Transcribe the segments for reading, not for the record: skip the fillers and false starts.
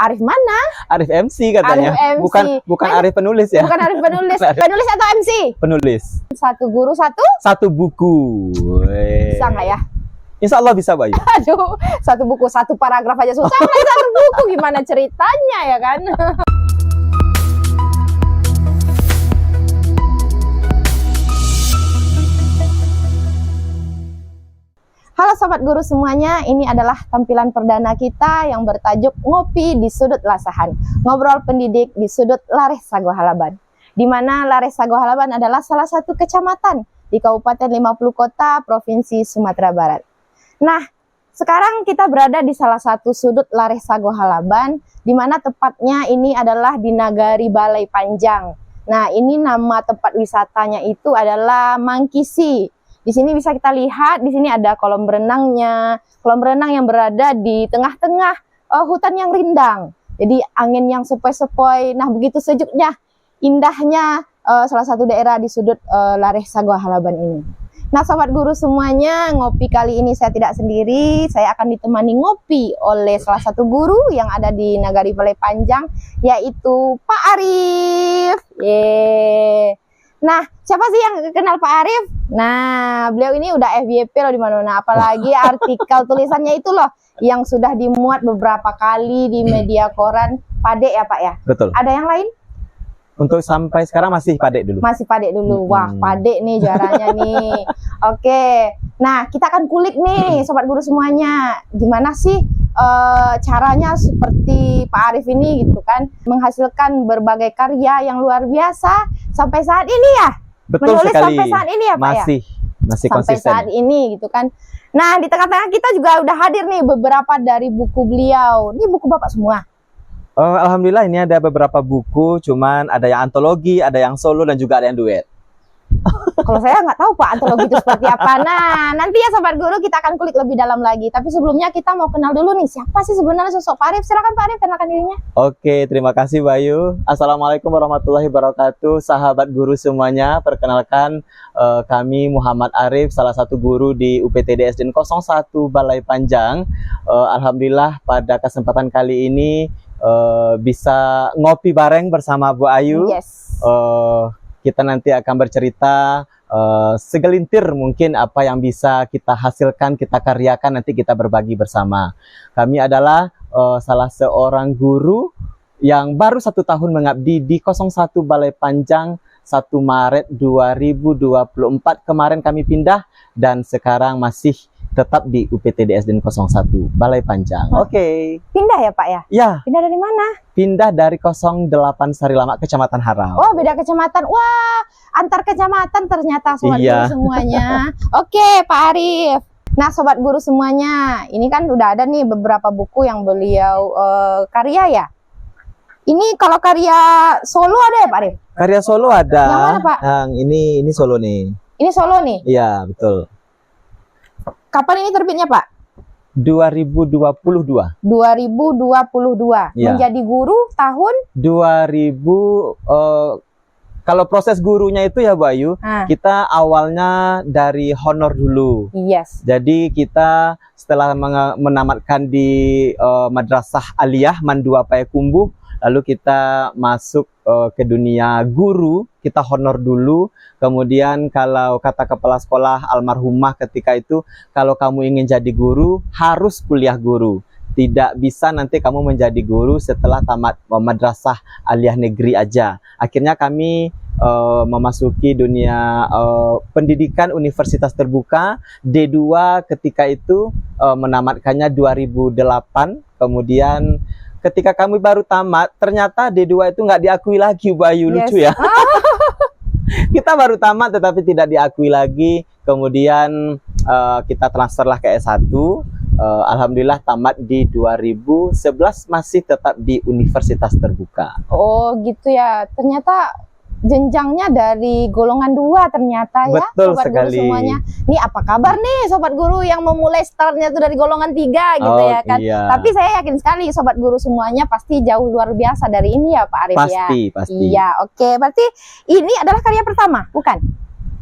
Arif mana? Arif MC katanya. Arif MC. Bukan Arif penulis ya. Bukan Arif penulis. Penulis atau MC? Penulis. Satu guru Satu buku. bisa nggak ya? Insya Allah bisa, Bayu. Aduh, satu buku, satu paragraf aja susah. Satu buku gimana ceritanya ya kan? Halo Sobat Guru semuanya, ini adalah tampilan perdana kita yang bertajuk Ngopi di Sudut Lasahan. Ngobrol pendidik di sudut Lareh Sago Halaban. Di mana Lareh Sago Halaban adalah salah satu kecamatan di Kabupaten 50 Kota, Provinsi Sumatera Barat. Nah, sekarang kita berada di salah satu sudut Lareh Sago Halaban, di mana tepatnya ini adalah di Nagari Balai Panjang. Nah, ini nama tempat wisatanya itu adalah Mangkisi. Di sini bisa kita lihat, di sini ada kolam renangnya, kolam renang yang berada di tengah-tengah hutan yang rindang. Jadi angin yang sepoi-sepoi, nah begitu sejuknya, indahnya salah satu daerah di sudut Lareh Sago Halaban ini. Nah Sobat Guru semuanya, ngopi kali ini saya tidak sendiri, saya akan ditemani ngopi oleh salah satu guru yang ada di Nagari Balai Panjang, yaitu Pak Arif. Yeay. Nah, siapa sih yang kenal Pak Arif? Nah, beliau ini udah FYP loh di mana-mana, apalagi artikel tulisannya itu loh yang sudah dimuat beberapa kali di media koran. Pade ya Pak ya? Betul. Ada yang lain? Untuk sampai sekarang masih Pade dulu. Masih Pade dulu. Wah, Pade nih juaranya nih. Oke. Nah, kita akan kulik nih Sobat Guru semuanya. Gimana sih caranya seperti Pak Arif ini gitu kan, menghasilkan berbagai karya yang luar biasa sampai saat ini ya. Betul menulis sekali. Sampai saat ini ya Pak ya. Masih sampai konsisten. saat ini gitu kan. Nah di tengah-tengah kita juga udah hadir nih beberapa dari buku beliau. Ini buku Bapak semua. Alhamdulillah ini ada beberapa buku, cuman ada yang antologi, ada yang solo dan juga ada yang duet. Kalau saya nggak tahu Pak antologi itu seperti apa. Nah nanti ya Sobat Guru kita akan kulik lebih dalam lagi. Tapi sebelumnya kita mau kenal dulu nih siapa sih sebenarnya sosok Pak Arif. Silakan Pak Arif kenalkan dirinya. Oke, terima kasih Bayu. Assalamualaikum warahmatullahi wabarakatuh. Sahabat guru semuanya, perkenalkan kami Muhammad Arif, salah satu guru di UPTD SDN 01 Balai Panjang. Alhamdulillah pada kesempatan kali ini bisa ngopi bareng bersama Bu Ayu. Yes. Kita nanti akan bercerita segelintir mungkin apa yang bisa kita hasilkan, kita karyakan, nanti kita berbagi bersama. Kami adalah salah seorang guru yang baru 1 tahun mengabdi di 01 Balai Panjang. 1 Maret 2024 kemarin kami pindah dan sekarang masih tetap di UPTD SDN 01 Balai Panjang. Oke. Pindah ya Pak ya? Ya. Pindah dari mana? Pindah dari 08 Sarilama, Kecamatan Harau. Oh beda kecamatan. Wah antar kecamatan ternyata Sobat Iya. Guru semuanya. Oke Pak Arif. Nah Sobat Guru semuanya, ini kan udah ada nih beberapa buku yang beliau karya ya. Ini kalau karya solo ada ya Pak Arif? Karya solo ada. Yang mana Pak? Yang ini solo nih. Ini solo nih. Iya, betul. Kapan ini terbitnya Pak? 2022. 2022. Ya. Menjadi guru tahun? 2000 kalau proses gurunya itu ya Bu Ayu, kita awalnya dari honor dulu. Yes. Jadi kita setelah menamatkan di Madrasah Aliyah Mandua Payakumbuh, lalu kita masuk ke dunia guru, kita honor dulu. Kemudian kalau kata kepala sekolah almarhumah ketika itu, kalau kamu ingin jadi guru, harus kuliah guru. Tidak bisa nanti kamu menjadi guru setelah tamat madrasah aliyah negeri aja. Akhirnya kami memasuki dunia pendidikan universitas terbuka, D2 ketika itu menamatkannya 2008, kemudian ketika kami baru tamat, ternyata D2 itu nggak diakui lagi, Bu Ayu. Yes. Lucu ya. Kita baru tamat tetapi tidak diakui lagi. Kemudian kita transferlah ke S1. Alhamdulillah tamat di 2011 masih tetap di universitas terbuka. Oh gitu ya. Ternyata jenjangnya dari golongan 2 ternyata ya. Betul Sobat sekali. Guru semuanya. Nih apa kabar nih Sobat Guru yang memulai startnya tuh dari golongan 3 gitu ya kan. Iya. Tapi saya yakin sekali Sobat Guru semuanya pasti jauh luar biasa dari ini ya Pak Arif ya. Pasti. Iya, oke. Berarti ini adalah karya pertama, bukan?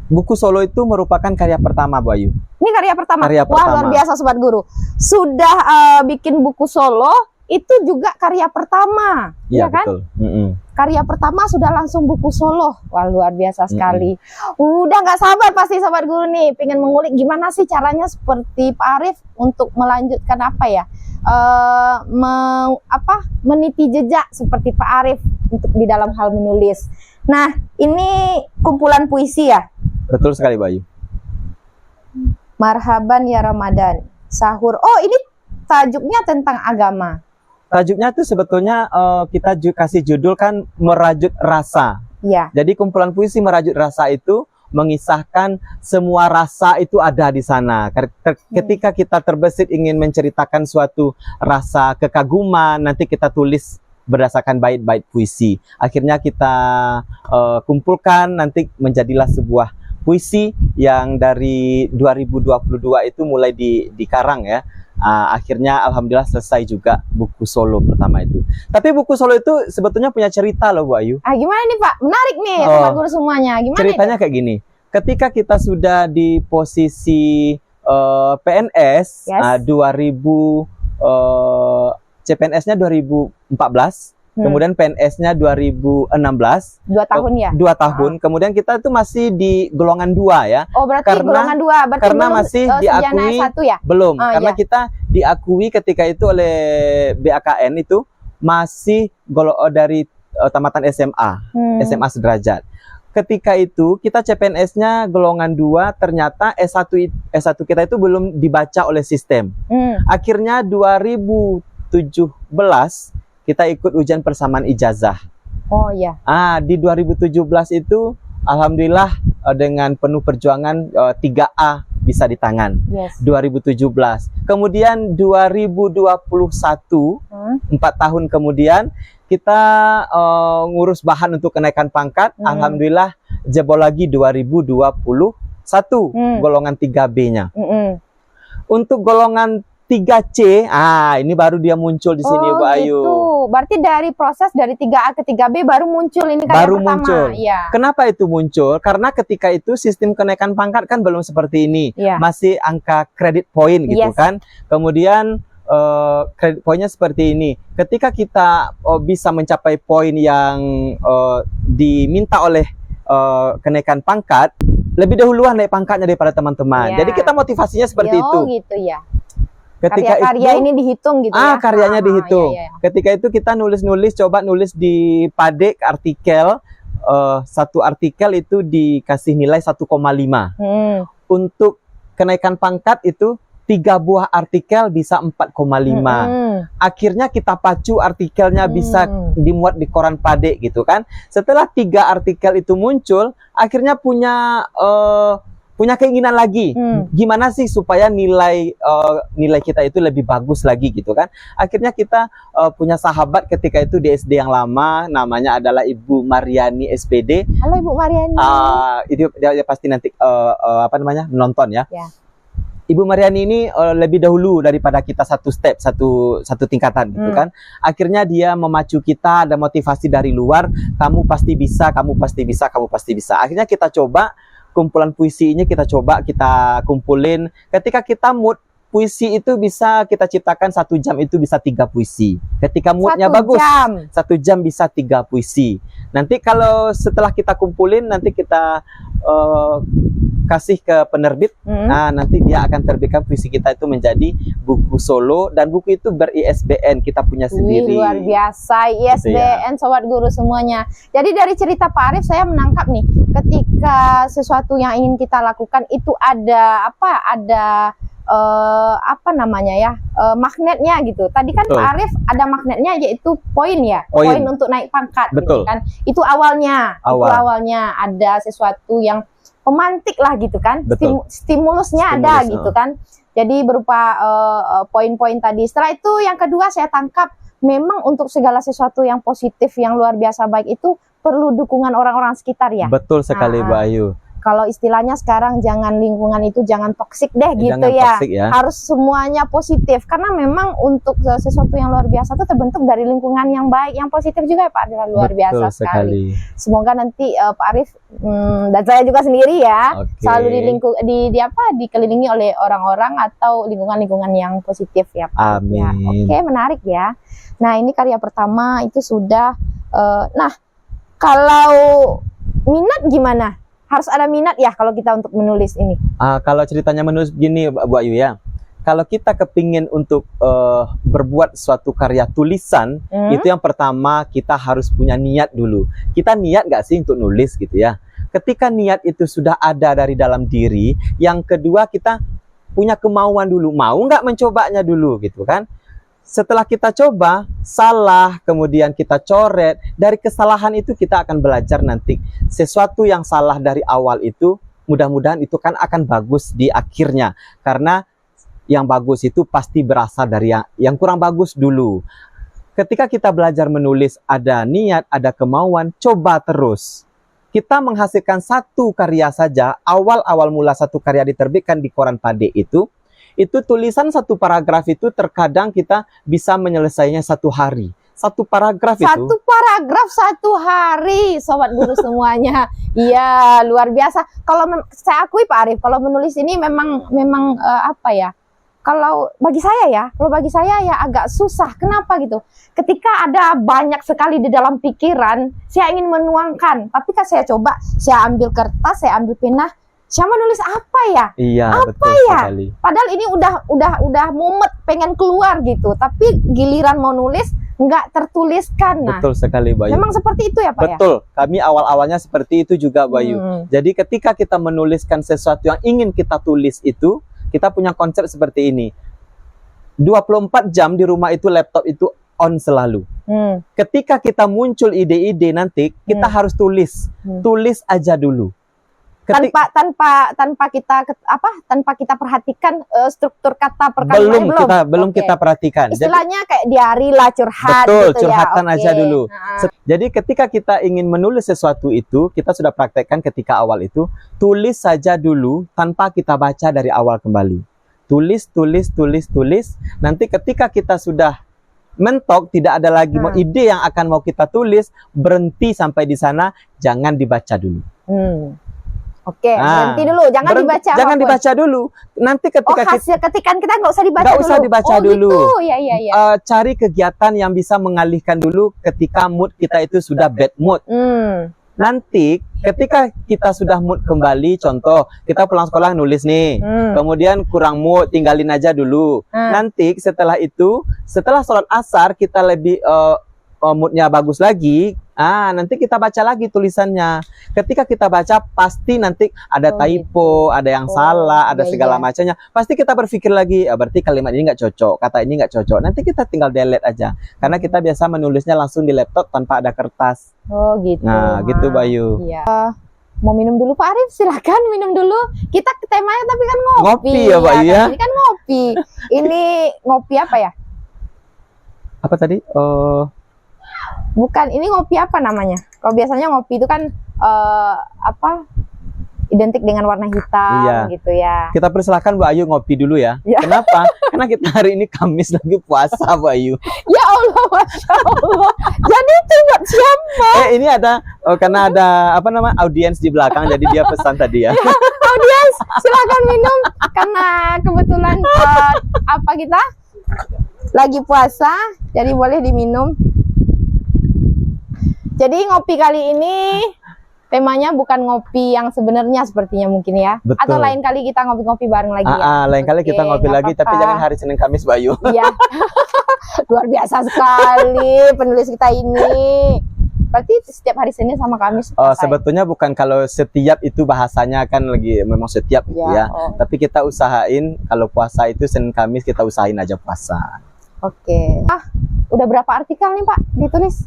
Buku solo itu merupakan karya pertama, Bu Ayu. Ini karya pertama. Karya Wah, pertama. luar biasa Sobat Guru. Sudah bikin buku solo itu juga karya pertama, Iya, ya kan? betul. Mm-mm. Karya pertama sudah langsung buku solo. Wah, luar biasa sekali. Udah nggak sabar pasti Sobat Guru nih, pengen mengulik gimana sih caranya seperti Pak Arief untuk melanjutkan apa ya, meniti jejak seperti Pak Arief untuk di dalam hal menulis. Nah, ini kumpulan puisi ya. Betul sekali, Bayu. Marhaban ya Ramadan, sahur. Oh, ini tajuknya tentang agama. Tajuknya tuh sebetulnya kita kasih judul kan merajut rasa. Ya. Jadi kumpulan puisi merajut rasa itu mengisahkan semua rasa itu ada di sana. Ketika kita terbesit ingin menceritakan suatu rasa kekaguman, nanti kita tulis berdasarkan bait-bait puisi. Akhirnya kita kumpulkan, nanti menjadilah sebuah puisi yang dari 2022 itu mulai dikarang ya. Akhirnya alhamdulillah selesai juga buku solo pertama itu. Tapi buku solo itu sebetulnya punya cerita loh Bu Ayu. Gimana nih Pak? Menarik nih Sobat Guru semuanya. Gimana ceritanya kayak gini. Ketika kita sudah di posisi PNS, Yes. 2000 CPNS-nya 2014. Kemudian PNS-nya 2016. 2 tahun ya? 2 tahun. Kemudian kita itu masih di golongan 2 ya. Oh, berarti golongan 2. Berarti karena belum, masih sarjana diakui S1 ya? belum. Karena iya. kita diakui ketika itu oleh BAKN itu masih dari tamatan SMA. SMA sederajat. Ketika itu kita CPNS-nya golongan 2, ternyata S1 kita itu belum dibaca oleh sistem. Akhirnya 2017 kita ikut ujian persamaan ijazah. Oh iya. Di 2017 itu alhamdulillah dengan penuh perjuangan 3A bisa di tangan. Yes. 2017. Kemudian 2021, 4 tahun kemudian kita ngurus bahan untuk kenaikan pangkat. Alhamdulillah jebol lagi 2021 golongan 3B-nya. Untuk golongan 3C, ini baru dia muncul di sini Bu Ayu. Gitu. Berarti dari proses dari 3A ke 3B baru muncul ini karya pertama. Muncul. Ya. Kenapa itu muncul? Karena ketika itu sistem kenaikan pangkat kan belum seperti ini. Ya. Masih angka kredit point gitu kan. Kemudian kredit poinnya seperti ini. Ketika kita bisa mencapai poin yang diminta oleh kenaikan pangkat, lebih dahuluan naik pangkatnya daripada teman-teman. Ya. Jadi kita motivasinya seperti itu. Gitu ya. Ketika karya ini dihitung gitu ya. Karyanya dihitung. Iya. Ketika itu kita coba nulis di Padek artikel, satu artikel itu dikasih nilai 1,5. Untuk kenaikan pangkat itu 3 buah artikel bisa 4,5. Akhirnya kita pacu artikelnya bisa dimuat di koran Padek gitu kan. Setelah 3 artikel itu muncul, akhirnya punya keinginan lagi, gimana sih supaya nilai kita itu lebih bagus lagi gitu kan. Akhirnya kita punya sahabat ketika itu di SD yang lama, namanya adalah Ibu Mariani SPD. Halo Ibu Mariani. Itu dia pasti nanti menonton ya. Ibu Mariani ini lebih dahulu daripada kita satu tingkatan gitu kan. Akhirnya dia memacu kita, ada motivasi dari luar, kamu pasti bisa, kamu pasti bisa, kamu pasti bisa. Akhirnya kita coba kumpulan puisi ini kita kumpulin. Ketika kita mood puisi itu bisa kita ciptakan 1 jam itu bisa 3 puisi. Ketika moodnya bagus, 1 jam bisa 3 puisi. Nanti kalau setelah kita kumpulin, nanti kita kasih ke penerbit. Nanti dia akan terbitkan puisi kita itu menjadi buku solo, dan buku itu ber-ISBN kita punya sendiri. Luar biasa, ISBN Sobat Guru semuanya. Jadi dari cerita Pak Arief saya menangkap nih, ketika sesuatu yang ingin kita lakukan itu ada magnetnya gitu. Tadi kan Pak Arief ada magnetnya, yaitu poin ya, poin untuk naik pangkat. Betul. Gitu kan. Itu awalnya ada sesuatu yang pemantik lah gitu kan. Stimulusnya ada gitu kan. Jadi berupa poin-poin tadi. Setelah itu yang kedua saya tangkap, memang untuk segala sesuatu yang positif yang luar biasa baik itu perlu dukungan orang-orang sekitar ya. Betul sekali Bu Ayu. Kalau istilahnya sekarang jangan lingkungan itu jangan toksik deh gitu Jangan ya. toksik ya. Harus semuanya positif karena memang untuk sesuatu yang luar biasa itu terbentuk dari lingkungan yang baik, yang positif juga ya Pak, adalah luar Betul biasa sekali. sekali. Semoga nanti Pak Arif dan saya juga sendiri ya Oke. selalu dikelilingi oleh orang-orang atau lingkungan-lingkungan yang positif ya Pak. Amin. Ya. Oke, menarik ya. Nah, ini karya pertama itu sudah nah, kalau minat gimana? Harus ada minat ya kalau kita untuk menulis ini. Kalau ceritanya menulis begini Bu Ayu ya, kalau kita kepingin untuk berbuat suatu karya tulisan, itu yang pertama kita harus punya niat dulu. Kita niat nggak sih untuk nulis gitu ya? Ketika niat itu sudah ada dari dalam diri, yang kedua kita punya kemauan dulu, mau nggak mencobanya dulu gitu kan? Setelah kita coba, salah, kemudian kita coret, dari kesalahan itu kita akan belajar nanti. Sesuatu yang salah dari awal itu, mudah-mudahan itu kan akan bagus di akhirnya. Karena yang bagus itu pasti berasal dari yang kurang bagus dulu. Ketika kita belajar menulis, ada niat, ada kemauan, coba terus. Kita menghasilkan satu karya saja, awal-awal mula satu karya diterbitkan di koran Pade itu tulisan satu paragraf itu terkadang kita bisa menyelesaikannya satu hari. Satu paragraf itu. Satu paragraf 1 hari, Sobat Guru semuanya. Iya, luar biasa. Kalau saya akui Pak Arif, kalau menulis ini memang apa ya? Kalau bagi saya ya agak susah. Kenapa gitu? Ketika ada banyak sekali di dalam pikiran, saya ingin menuangkan. Tapi kan saya coba, saya ambil kertas, saya ambil pena, saya menulis apa ya? Iya, apa betul ya? sekali. Padahal ini udah mumet pengen keluar gitu, tapi giliran mau nulis nggak tertuliskan. Nah, Betul sekali Bayu. memang seperti itu ya Pak ya? Betul, kami awal-awalnya seperti itu juga Bayu. Jadi ketika kita menuliskan sesuatu yang ingin kita tulis itu, kita punya konsep seperti ini. 24 jam di rumah itu laptop itu on selalu. Ketika kita muncul ide-ide nanti, kita harus tulis. Tulis aja dulu. Tanpa kita perhatikan struktur kata per kalimatnya belum kita perhatikan. Istilahnya kayak diari lah, curhat. Betul, gitu curhatan ya. aja dulu. Jadi ketika kita ingin menulis sesuatu itu, kita sudah praktekkan ketika awal itu, tulis saja dulu tanpa kita baca dari awal kembali. Tulis. Nanti ketika kita sudah mentok, tidak ada lagi ide yang akan mau kita tulis, berhenti sampai di sana, jangan dibaca dulu. Oke, berhenti dulu, jangan dibaca. Jangan dibaca dulu. Nanti ketika hasil ketikan kita nggak usah dibaca nggak dulu. usah dibaca dulu. Gitu. Ya. Cari kegiatan yang bisa mengalihkan dulu ketika mood kita itu sudah bad mood. Nanti ketika kita sudah mood kembali, contoh kita pulang sekolah nulis nih, kemudian kurang mood, tinggalin aja dulu. Nanti setelah itu, setelah sholat asar kita lebih moodnya bagus lagi, nanti kita baca lagi tulisannya. Ketika kita baca pasti nanti ada typo, ada yang salah, ada segala macamnya. Pasti kita berpikir lagi, berarti kalimat ini nggak cocok, kata ini nggak cocok. Nanti kita tinggal delete aja, karena kita biasa menulisnya langsung di laptop tanpa ada kertas. Oh gitu. Nah gitu Bayu. Iya. Mau minum dulu Pak Arif? Silakan minum dulu. Kita ke temanya tapi kan ngopi. Ngopi ya Bayu ya. Ini kan ngopi. Ini ngopi apa ya? Apa tadi? Bukan, ini ngopi apa namanya? Kalau biasanya ngopi itu kan identik dengan warna hitam gitu ya. Kita persilahkan Bu Ayu ngopi dulu ya. Kenapa? Karena kita hari ini Kamis lagi puasa Bu Ayu. Ya Allah, Masya Allah. Jadi itu buat siapa? Ini ada, karena ada audiens di belakang, jadi dia pesan tadi ya. Audiens, silakan minum. Karena kebetulan kita lagi puasa, jadi boleh diminum. Jadi ngopi kali ini temanya bukan ngopi yang sebenarnya sepertinya mungkin ya. Betul. Atau lain kali kita ngopi-ngopi bareng lagi ya. Lain kali kita ngopi lagi, tapi jangan hari Senin Kamis Bayu. Iya. Luar biasa sekali penulis kita ini. Berarti setiap hari Senin sama Kamis. Sebetulnya bukan, kalau setiap itu bahasanya kan lagi memang setiap gitu ya. Tapi kita usahain kalau puasa itu Senin Kamis kita usahain aja puasa. Oke. Udah berapa artikel nih Pak ditulis?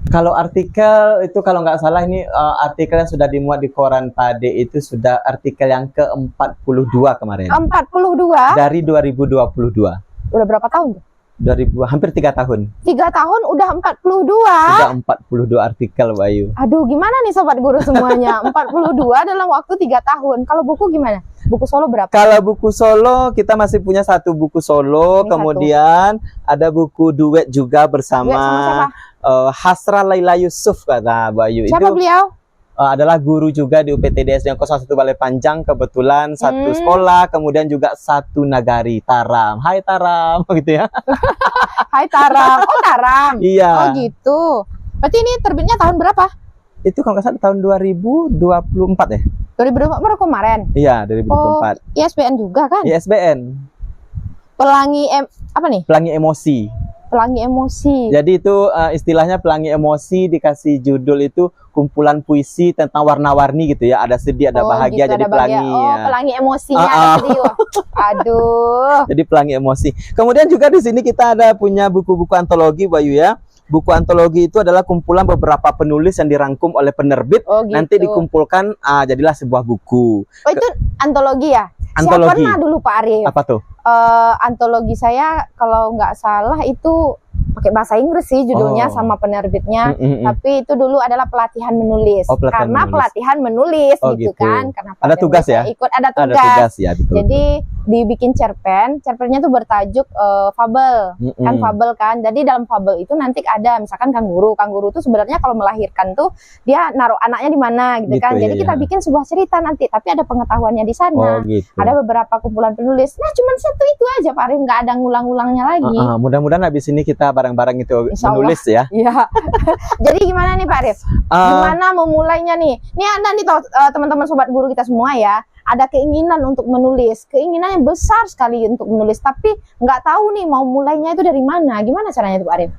Kalau artikel itu kalau nggak salah ini artikel yang sudah dimuat di koran Pade itu sudah artikel yang ke-42 kemarin. 42? Dari 2022. Udah berapa tahun tuh? hampir 3 tahun. 3 tahun udah 42. Sudah 42 artikel, Bayu. Aduh, gimana nih Sobat Guru semuanya? 42 dalam waktu 3 tahun. Kalau buku gimana? Buku solo berapa? Kalau buku solo, kita masih punya 1 buku solo. Ini Kemudian ada buku duet juga Duet sama bersama siapa? Hasra Laila Yusuf, kata Bayu. Siapa Itu beliau? adalah guru juga di UPTD SD 01 Balai Panjang, kebetulan satu sekolah, kemudian juga satu nagari, Taram. Hai Taram, gitu ya. Hai Taram. Oh, Taram. Iya. Oh, gitu. Berarti ini terbitnya tahun berapa? Itu kalau nggak salah tahun 2024 ya? 2024 baru kemarin. Iya, Oh, 2024. ISBN juga kan? ISBN, Apa nih? Pelangi Emosi. Pelangi emosi. Jadi itu istilahnya Pelangi Emosi, dikasih judul itu kumpulan puisi tentang warna-warni gitu ya. Ada sedih, ada bahagia, gitu, jadi ada bahagia. pelangi. Oh, Ya. pelangi emosinya ada sedih. Aduh. Jadi Pelangi Emosi. Kemudian juga di sini kita ada punya buku-buku antologi, Bayu ya. Buku antologi itu adalah kumpulan beberapa penulis yang dirangkum oleh penerbit. Oh, gitu. Nanti dikumpulkan jadilah sebuah buku. Oh, itu antologi ya? Antologi. Saya pernah dulu Pak Arif. Apa tuh? Antologi saya kalau nggak salah itu pakai bahasa Inggris sih judulnya Oh. sama penerbitnya. Mm-mm. Tapi itu dulu adalah pelatihan menulis. Oh, pelatihan Karena menulis. pelatihan menulis Oh, gitu gitu. kan. Karena Ada pelatihan tugas menulis ya? saya ikut ada Ada tugas. tugas ya, betul. Jadi dibikin cerpennya tuh bertajuk fabel. Mm-mm. Kan fabel kan. Jadi dalam fabel itu nanti ada misalkan kanguru. Kanguru tuh sebenarnya kalau melahirkan tuh dia naruh anaknya di mana gitu, Gitu, kan. Jadi iya, kita iya. bikin sebuah cerita nanti, tapi ada pengetahuannya di sana. Oh gitu. Ada beberapa kumpulan penulis. Nah, cuman satu itu aja Pak Arif, nggak ada ngulang-ulangnya lagi. Mudah-mudahan habis ini kita bareng-bareng itu Insya Allah. menulis ya. Iya. Jadi gimana nih Pak Arif? Gimana memulainya nih? Nih Anda nih teman-teman sobat guru kita semua ya, ada keinginan untuk menulis, keinginan yang besar sekali untuk menulis, tapi nggak tahu nih mau mulainya itu dari mana. Gimana caranya tuh Pak Arif?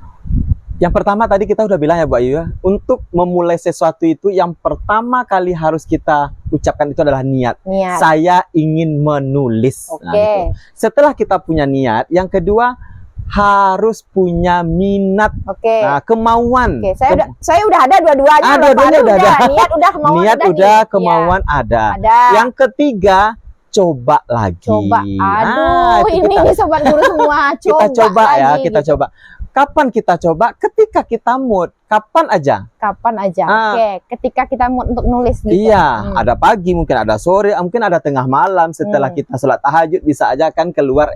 Yang pertama tadi kita udah bilang ya Bu Ayu ya, untuk memulai sesuatu itu yang pertama kali harus kita ucapkan itu adalah niat. Niat. Saya ingin menulis. Oke. Nah, gitu. Setelah kita punya niat, yang kedua harus punya minat, Oke. kemauan. Oke, saya udah ada dua-duanya. Ah, loh, Pak dua-duanya Arif. udah ada. Niat udah, kemauan Niat udah, udah, nih. kemauan Iya, ada. ada. Yang ketiga, coba lagi. Coba. Aduh, itu ini nih sobat guru semua. kita coba ya, lagi, kita gitu. coba. Kapan kita coba? Ketika kita mood. Kapan aja? Kapan aja. Oke, ketika kita mau untuk nulis gitu. Iya, ada pagi, mungkin ada sore, mungkin ada tengah malam setelah kita sholat tahajud, bisa aja kan keluar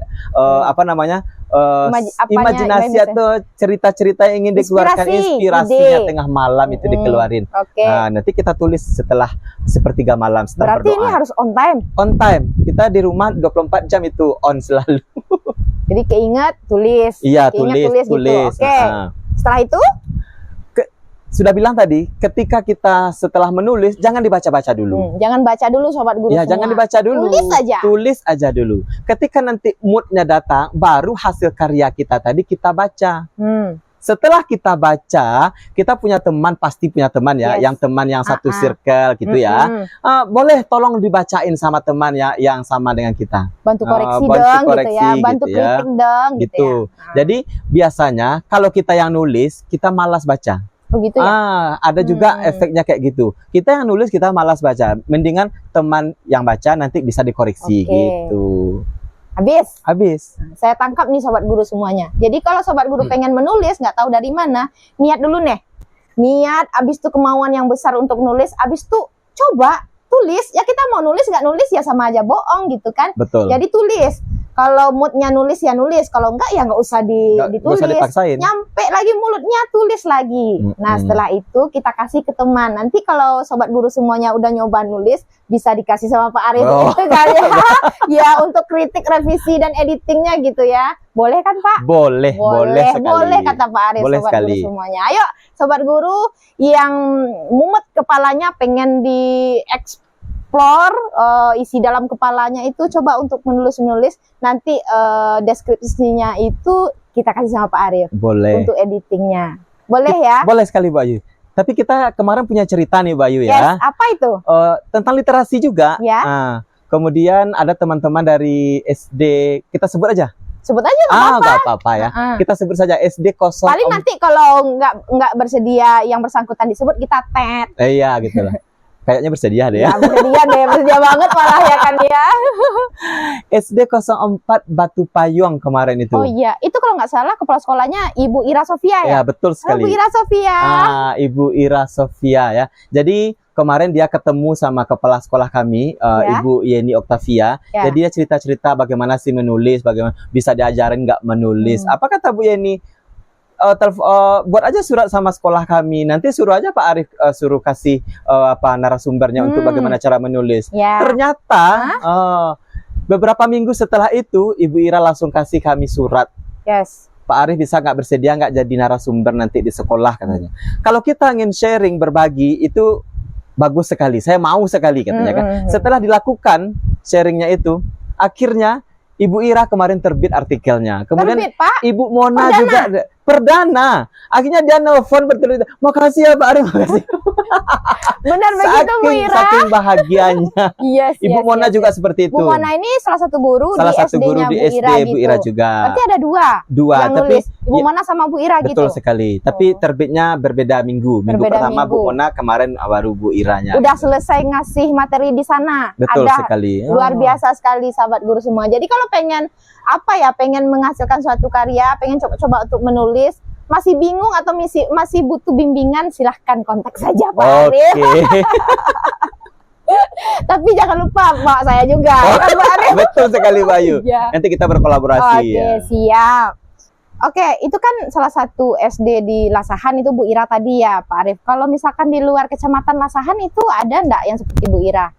imajinasi gitu. atau cerita-cerita yang ingin dikeluarkan, inspirasinya ide. tengah malam itu dikeluarin. Oke. Nah, nanti kita tulis setelah sepertiga malam setelah Berarti berdoa. ini harus on time. On time. Kita di rumah 24 jam itu on selalu. Jadi keinget, tulis. Iya, Keinget, tulis. Gitu. Oke. Setelah itu, Sudah bilang tadi, ketika kita setelah menulis, jangan dibaca-baca dulu. jangan baca dulu sobat guru Ya, semua. jangan dibaca dulu. Tulis aja. Tulis aja dulu. Ketika nanti moodnya datang, baru hasil karya kita tadi kita baca. Setelah kita baca, kita punya teman, pasti punya teman ya, Yes. yang teman yang satu circle gitu ya. Boleh tolong dibacain sama teman ya yang sama dengan kita. Bantu koreksi bantu dong koreksi gitu ya. Bantu gitu ya. kritik dong gitu, Gitu. ya. Jadi biasanya kalau kita yang nulis, kita malas baca. Oh gitu ya. Ada juga efeknya kayak gitu. Kita yang nulis kita malas baca. Mendingan teman yang baca nanti bisa dikoreksi Oke. gitu. Habis. Saya tangkap nih sobat guru semuanya. Jadi kalau sobat guru pengen menulis, nggak tahu dari mana, niat dulu nih. Niat, abis itu kemauan yang besar untuk nulis, abis itu coba tulis. Ya kita mau nulis nggak nulis ya sama aja bohong gitu kan. Betul. Jadi tulis. Kalau moodnya nulis ya nulis. Kalau enggak ya nggak usah Nggak ditulis. usah dipaksain. Nyampe lagi mulutnya tulis lagi. Nah setelah itu kita kasih ke teman. Nanti kalau sobat guru semuanya udah nyoba nulis, bisa dikasih sama Pak Arif gitu kan ya. Ya untuk kritik, revisi dan editingnya gitu ya. Boleh kan Pak? Boleh sekali. Boleh kata Pak Arif. Boleh sobat sekali. guru semuanya. Ayo sobat guru yang mumet kepalanya pengen explore isi dalam kepalanya itu, coba untuk menulis nanti deskripsinya itu kita kasih sama Pak Arif. Boleh. Untuk editingnya. Boleh ya? Boleh sekali Bu Ayu. Tapi kita kemarin punya cerita nih Bu Ayu Yes, ya. apa itu? Tentang literasi juga. Ya. Kemudian ada teman-teman dari SD, kita sebut aja. Sebut aja nggak apa-apa. Nggak apa-apa ya. Kita sebut saja SD 0. Paling nanti kalau nggak bersedia yang bersangkutan disebut, kita tet. Iya gitu lah. Kayaknya bersedia deh Ya, ya. bersedia deh, bersedia banget malah ya kan ya. SD 04 Batu Payung kemarin itu. Oh iya, itu kalau nggak salah kepala sekolahnya Ibu Ira Sofia Ya, ya? betul Halo, sekali. Bu Ira Sofia. Ibu Ira Sofia ya. Jadi kemarin dia ketemu sama kepala sekolah kami, Ya. Ibu Yeni Oktavia. Ya. Jadi dia cerita-cerita bagaimana sih menulis, bagaimana bisa diajarin nggak menulis. Apa kata Bu Yeni? Buat aja surat sama sekolah kami. Nanti suruh aja Pak Arif suruh kasih narasumbernya untuk bagaimana cara menulis. Ya. Ternyata beberapa minggu setelah itu Ibu Ira langsung kasih kami surat. Yes. Pak Arif bisa nggak bersedia nggak jadi narasumber nanti di sekolah katanya. Kalau kita ingin sharing berbagi itu bagus sekali. Saya mau sekali katanya kan. Setelah dilakukan sharingnya itu, akhirnya Ibu Ira kemarin terbit artikelnya. Kemudian Terbit, Pak. Ibu Mona Perdana. juga perdana. Akhirnya dia nelfon berterima, makasih ya Pak Arif, makasih. Benar begitu Bu Ira. Saking bahagianya. Yes, Ibu yes, Mona yes, juga yes. seperti itu. Bu Mona ini salah satu guru Salah di satu guru SD-nya di Bu SD Ira Bu gitu. Ira juga. Berarti ada dua yang Tapi nulis, Bu Mona sama Bu Ira gitu. betul sekali. Tapi terbitnya berbeda minggu. Minggu Berbeda pertama minggu. Bu Mona, kemarin baru Bu Iranya. Udah selesai ngasih materi di sana. Betul ada sekali. luar biasa sekali sahabat guru semua. Jadi kalau pengen pengen menghasilkan suatu karya, pengen coba-coba untuk menulis, masih bingung atau masih butuh bimbingan, silahkan kontak saja Pak Arif. Oke. Tapi jangan lupa bawa saya juga. Ya kan, Pak Arif? Betul sekali Bayu. Iya. Nanti kita berkolaborasi. Oke, Ya. siap. Oke, itu kan salah satu SD di Lasahan itu Bu Ira tadi ya Pak Arif. Kalau misalkan di luar kecamatan Lasahan itu ada enggak yang seperti Bu Ira?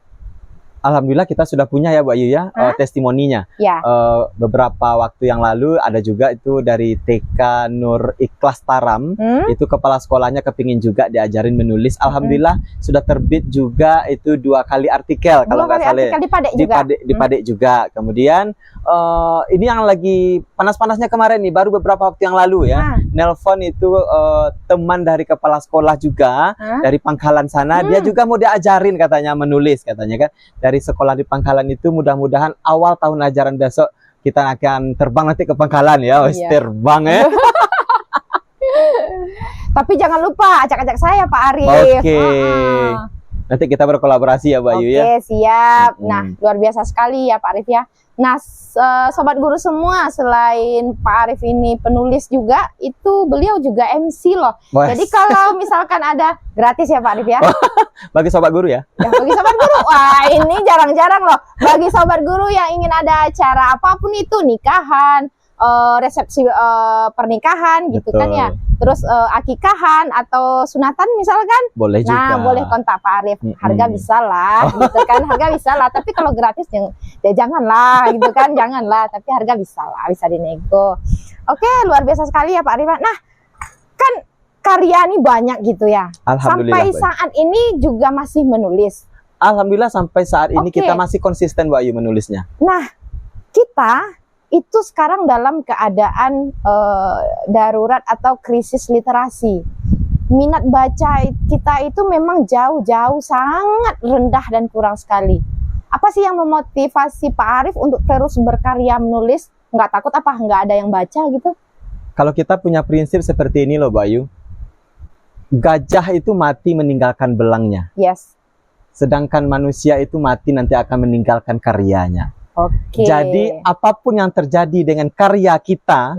Alhamdulillah kita sudah punya ya Bu Ayu ya testimoninya. Ya. Beberapa waktu yang lalu ada juga itu dari TK Nur Ikhlas Taram. Itu kepala sekolahnya kepingin juga diajarin menulis. Alhamdulillah sudah terbit juga itu 2 kali artikel kalau nggak salah. Artikel di Padek juga. Di Padek juga. Kemudian ini yang lagi panas-panasnya kemarin nih, baru beberapa waktu yang lalu ya. Nelpon itu teman dari kepala sekolah juga dari Pangkalan sana. Dia juga mau diajarin katanya menulis katanya kan. Dari sekolah di Pangkalan itu mudah-mudahan awal tahun ajaran besok kita akan terbang nanti ke Pangkalan ya. Wis terbang ya. Tapi jangan lupa acak-acak saya Pak Arif. Oke. Nanti kita berkolaborasi ya Bayu ya. Oke, siap. Nah, luar biasa sekali ya Pak Arif ya. Nah, sobat guru semua, selain Pak Arif ini penulis juga, itu beliau juga MC loh. Jadi kalau misalkan ada gratis ya Pak Arif ya. Bagi sobat guru ya. Ya, bagi sobat guru, wah ini jarang-jarang loh. Bagi sobat guru yang ingin ada acara apapun itu, nikahan, resepsi pernikahan gitu kan ya. Terus akikahan atau sunatan misalkan. Boleh juga. Nah, boleh kontak Pak Arif. Harga bisa lah, gitu kan. Harga bisa lah, tapi kalau gratis ya janganlah gitu kan, janganlah, tapi harga bisa lah, bisa dinego. Oke, luar biasa sekali ya Pak Arif. Nah, kan karya ini banyak gitu ya. Sampai saat ini juga masih menulis. Alhamdulillah sampai saat ini kita masih konsisten Bu Ayu menulisnya. Nah, kita itu sekarang dalam keadaan darurat atau krisis literasi. Minat baca kita itu memang jauh-jauh sangat rendah dan kurang sekali. Apa sih yang memotivasi Pak Arif untuk terus berkarya menulis? Nggak takut apa nggak ada yang baca gitu? Kalau kita punya prinsip seperti ini loh Bayu. Gajah itu mati meninggalkan belangnya. Yes. Sedangkan manusia itu mati nanti akan meninggalkan karyanya. Oke. Jadi apapun yang terjadi dengan karya kita,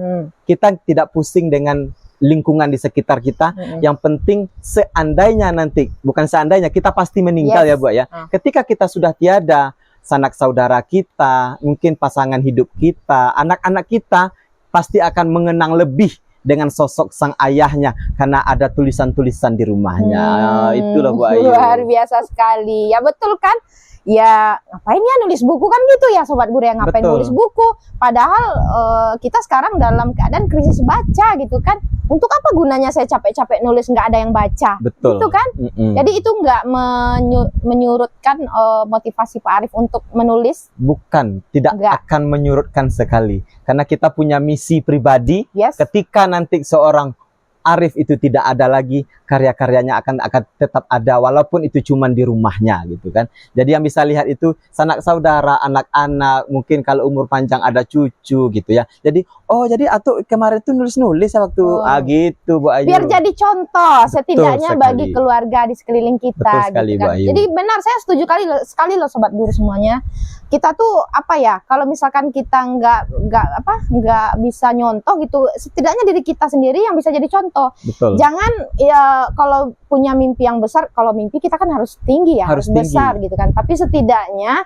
kita tidak pusing dengan lingkungan di sekitar kita. Yang penting seandainya nanti, bukan seandainya, kita pasti meninggal ya Bu ya. Ketika kita sudah tiada, sanak saudara kita, mungkin pasangan hidup kita, anak-anak kita pasti akan mengenang lebih dengan sosok sang ayahnya karena ada tulisan-tulisan di rumahnya. Itulah Bu Ayu. Luar biasa sekali. Ya betul kan? Ya ngapain ya nulis buku kan gitu ya sobat guru, yang ngapain nulis buku, padahal kita sekarang dalam keadaan krisis baca gitu kan. Untuk apa gunanya saya capek-capek nulis nggak ada yang baca? Betul. Gitu kan? Jadi itu nggak menyurutkan motivasi Pak Arif untuk menulis? Bukan, tidak akan menyurutkan sekali. Karena kita punya misi pribadi. Ketika nanti seorang Arif itu tidak ada lagi, karya-karyanya akan tetap ada walaupun itu cuman di rumahnya gitu kan. Jadi yang bisa lihat itu sanak saudara, anak-anak, mungkin kalau umur panjang ada cucu gitu ya. Jadi jadi Atuk kemarin tuh nulis-nulis waktu gitu Bu Ayu. Biar jadi contoh setidaknya sekali. bagi keluarga di sekeliling kita Betul sekali, gitu Bu kan. Ayu. Jadi benar, saya setuju sekali loh sobat guru semuanya. Kita tuh apa ya, kalau misalkan kita nggak bisa nyontoh gitu, setidaknya diri kita sendiri yang bisa jadi contoh. Betul. Jangan ya kalau punya mimpi yang besar, kalau mimpi kita kan harus tinggi ya, harus besar gitu kan. Tapi setidaknya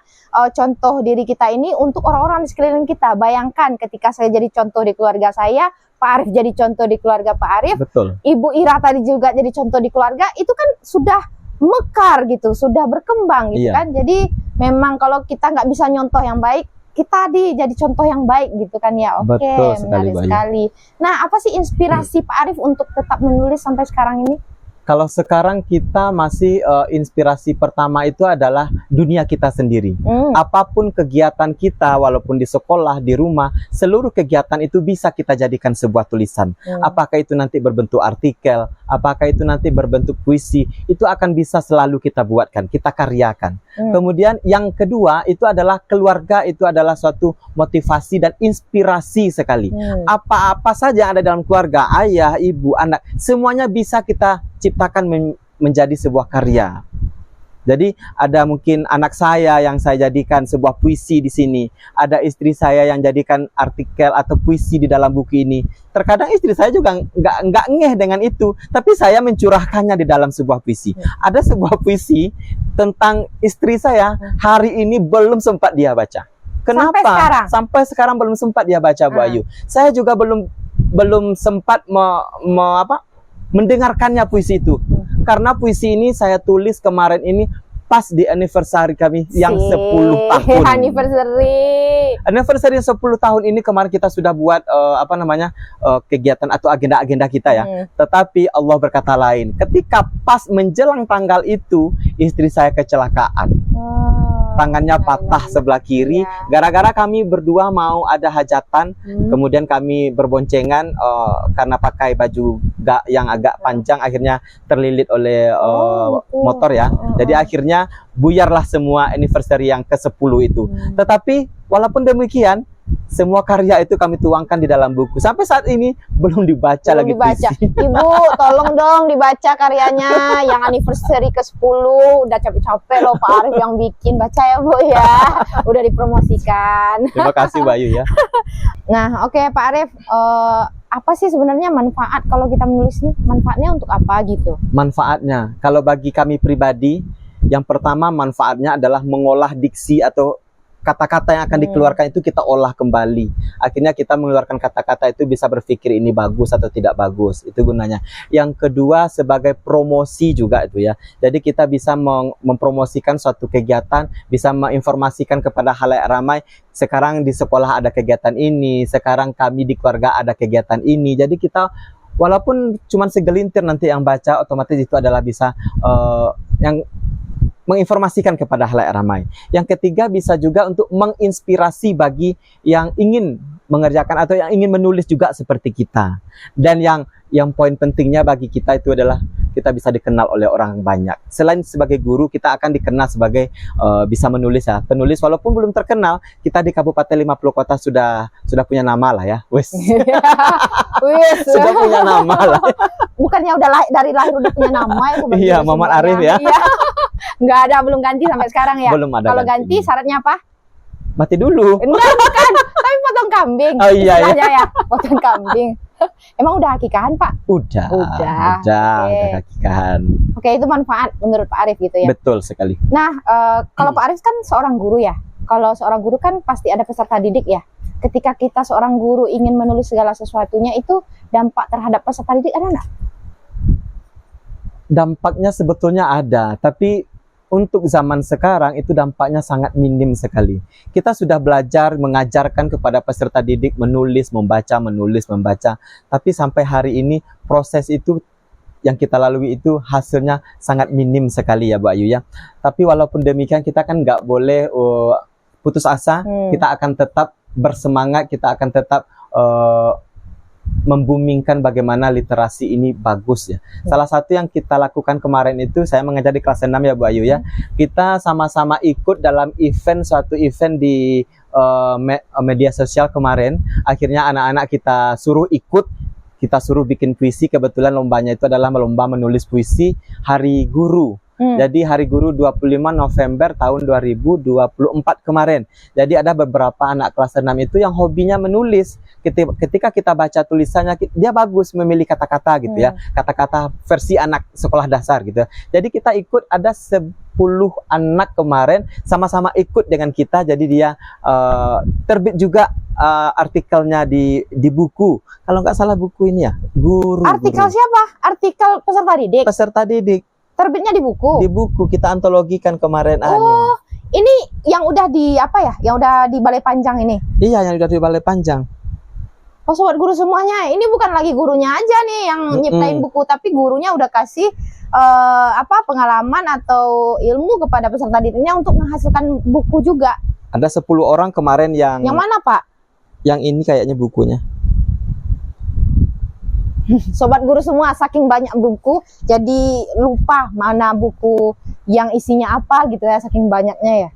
contoh diri kita ini untuk orang-orang di sekeliling kita. Bayangkan ketika saya jadi contoh di keluarga saya, Pak Arif jadi contoh di keluarga Pak Arif, Betul. Ibu Ira tadi juga jadi contoh di keluarga, itu kan sudah mekar gitu, sudah berkembang gitu kan. Jadi memang kalau kita nggak bisa nyontoh yang baik, kita jadi contoh yang baik gitu kan ya. Oke, menarik sekali. Nah, apa sih inspirasi Pak Arif untuk tetap menulis sampai sekarang ini? Kalau sekarang kita masih inspirasi pertama itu adalah dunia kita sendiri. Apapun kegiatan kita, walaupun di sekolah, di rumah, seluruh kegiatan itu bisa kita jadikan sebuah tulisan. Apakah itu nanti berbentuk artikel, apakah itu nanti berbentuk puisi, itu akan bisa selalu kita buatkan, kita karyakan. Kemudian yang kedua itu adalah keluarga, itu adalah suatu motivasi dan inspirasi sekali. Apa-apa saja yang ada dalam keluarga, ayah, ibu, anak, semuanya bisa kita ciptakan menjadi sebuah karya. Jadi ada mungkin anak saya yang saya jadikan sebuah puisi di sini, ada istri saya yang jadikan artikel atau puisi di dalam buku ini. Terkadang istri saya juga nggak ngeh dengan itu, tapi saya mencurahkannya di dalam sebuah puisi. Ada sebuah puisi tentang istri saya, hari ini belum sempat dia baca. Kenapa? Sampai sekarang belum sempat dia baca, Bu Ayu. Saya juga belum sempat mendengarkannya puisi itu. Karena puisi ini saya tulis kemarin ini pas di anniversary kami yang 10 tahun. Anniversary 10 tahun ini kemarin kita sudah buat kegiatan atau agenda-agenda kita ya. Tetapi Allah berkata lain. Ketika pas menjelang tanggal itu, istri saya kecelakaan. Tangannya patah sebelah kiri, gara-gara kami berdua mau ada hajatan. Kemudian kami berboncengan karena pakai baju yang agak panjang, akhirnya terlilit oleh motor ya. Jadi akhirnya buyarlah semua anniversary yang ke-10 itu. Tetapi walaupun demikian, semua karya itu kami tuangkan di dalam buku. Sampai saat ini belum dibaca lagi. Ibu, tolong dong dibaca karyanya yang anniversary ke-10. Udah capek-capek loh Pak Arif yang bikin. Baca ya Bu ya. Udah dipromosikan. Terima kasih Bayu ya. Nah, oke Pak Arif, apa sih sebenarnya manfaat kalau kita menulis nih? Manfaatnya untuk apa gitu? Manfaatnya, kalau bagi kami pribadi, yang pertama manfaatnya adalah mengolah diksi atau kata-kata yang akan dikeluarkan itu kita olah kembali. Akhirnya kita mengeluarkan kata-kata itu bisa berpikir ini bagus atau tidak bagus. Itu gunanya. Yang kedua sebagai promosi juga itu ya. Jadi kita bisa mempromosikan suatu kegiatan, bisa menginformasikan kepada halayak ramai. Sekarang di sekolah ada kegiatan ini, sekarang kami di keluarga ada kegiatan ini. Jadi kita walaupun cuma segelintir nanti yang baca, otomatis itu adalah bisa yang menginformasikan kepada halayak ramai. Yang ketiga bisa juga untuk menginspirasi bagi yang ingin mengerjakan atau yang ingin menulis juga seperti kita. Dan yang poin pentingnya bagi kita itu adalah kita bisa dikenal oleh orang banyak. Selain sebagai guru, kita akan dikenal sebagai bisa menulis ya. Penulis walaupun belum terkenal, kita di Kabupaten 50 Kota sudah punya nama lah ya. Wes. Sudah punya nama lah. Bukannya udah dari lahir udah punya nama ya? Iya, Muhammad Arif ya. Nggak ada, belum ganti sampai sekarang ya? Belum ada. Kalau ganti syaratnya apa? Mati dulu. Enggak, bukan. Tapi potong kambing. Oh iya ya. Potong kambing. Emang udah hakikahan Pak? Udah hakikahan. Oke, itu manfaat menurut Pak Arif gitu ya? Betul sekali. Nah, kalau Pak Arif kan seorang guru ya. Kalau seorang guru kan pasti ada peserta didik ya. Ketika kita seorang guru ingin menulis segala sesuatunya, itu dampak terhadap peserta didik ada nggak? Dampaknya sebetulnya ada, tapi untuk zaman sekarang itu dampaknya sangat minim sekali. Kita sudah belajar mengajarkan kepada peserta didik menulis, membaca, tapi sampai hari ini proses itu yang kita lalui itu hasilnya sangat minim sekali ya Bu Ayu ya. Tapi walaupun demikian kita kan nggak boleh putus asa, kita akan tetap bersemangat, kita akan tetap membumingkan bagaimana literasi ini bagus ya. Salah satu yang kita lakukan kemarin itu, saya mengajar di kelas 6 ya Bu Ayu ya. Kita sama-sama ikut dalam suatu event di media sosial kemarin. Akhirnya anak-anak kita suruh ikut, kita suruh bikin puisi. Kebetulan lombanya itu adalah lomba menulis puisi Hari Guru. Jadi Hari Guru 25 November tahun 2024 kemarin. Jadi ada beberapa anak kelas 6 itu yang hobinya menulis. Ketika kita baca tulisannya, dia bagus memilih kata-kata gitu ya. Kata-kata versi anak sekolah dasar gitu. Jadi kita ikut, ada 10 anak kemarin sama-sama ikut dengan kita. Jadi dia terbit juga artikelnya di buku. Kalau nggak salah buku ini ya, Guru. Artikel siapa? Artikel peserta didik? Peserta didik. Terbitnya di buku? Di buku, kita antologikan kemarin. Oh, ini yang udah di apa ya? Yang udah di Balai Panjang ini? Iya, yang udah di Balai Panjang. Oh, sobat guru semuanya, ini bukan lagi gurunya aja nih yang nyiptain buku, tapi gurunya udah kasih pengalaman atau ilmu kepada peserta didiknya untuk menghasilkan buku juga. Ada 10 orang kemarin yang... Yang mana, Pak? Yang ini kayaknya bukunya. Sobat guru semua, saking banyak buku, jadi lupa mana buku yang isinya apa gitu ya, saking banyaknya ya.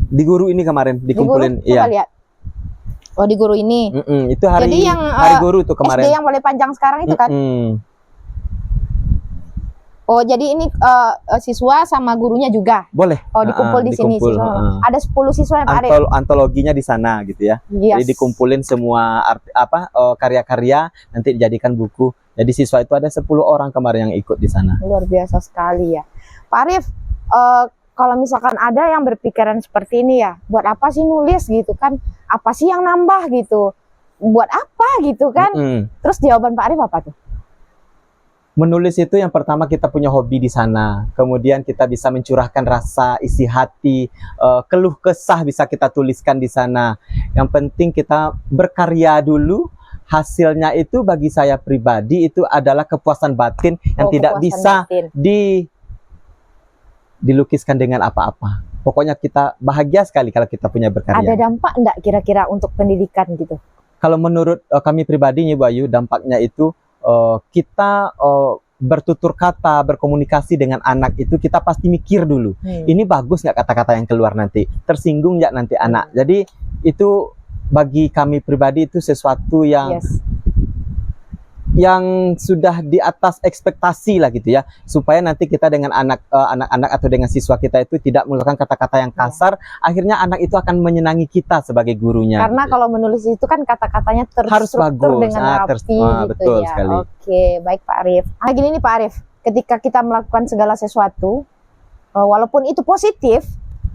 Di Guru ini kemarin dikumpulin. Di guru? Coba lihat. Oh, di Guru ini. Itu hari, jadi yang hari Guru tuh kemarin. SD yang Balai Panjang sekarang itu kan. Oh, jadi ini siswa sama gurunya juga. Boleh. Oh, dikumpul di sini siswa. Ada 10 siswa yang Pak Arif. Antologinya di sana gitu ya. Yes. Jadi dikumpulin semua karya-karya, nanti dijadikan buku. Jadi siswa itu ada 10 orang kemarin yang ikut di sana. Luar biasa sekali ya. Pak Arif, kalau misalkan ada yang berpikiran seperti ini ya, buat apa sih nulis gitu kan? Apa sih yang nambah gitu? Buat apa gitu kan? Terus jawaban Pak Arif apa tuh? Menulis itu yang pertama kita punya hobi di sana. Kemudian kita bisa mencurahkan rasa, isi hati, keluh kesah bisa kita tuliskan di sana. Yang penting kita berkarya dulu. Hasilnya itu bagi saya pribadi itu adalah kepuasan batin yang tidak bisa dilukiskan dengan apa-apa. Pokoknya kita bahagia sekali kalau kita punya berkarya. Ada dampak enggak kira-kira untuk pendidikan gitu? Kalau menurut kami pribadi nih Bu Ayu, dampaknya itu kita bertutur kata, berkomunikasi dengan anak itu kita pasti mikir dulu. Ini bagus nggak kata-kata yang keluar nanti? Tersinggung nggak nanti anak? Jadi itu bagi kami pribadi itu sesuatu yang yang sudah di atas ekspektasi lah gitu ya, supaya nanti kita dengan anak-anak atau dengan siswa kita itu tidak melakukan kata-kata yang kasar, akhirnya anak itu akan menyenangi kita sebagai gurunya. Karena gitu. Kalau menulis itu kan kata-katanya terstruktur dengan rapi gitu betul ya. Sekali. Oke, baik Pak Arif. Nah gini nih Pak Arif, ketika kita melakukan segala sesuatu, walaupun itu positif,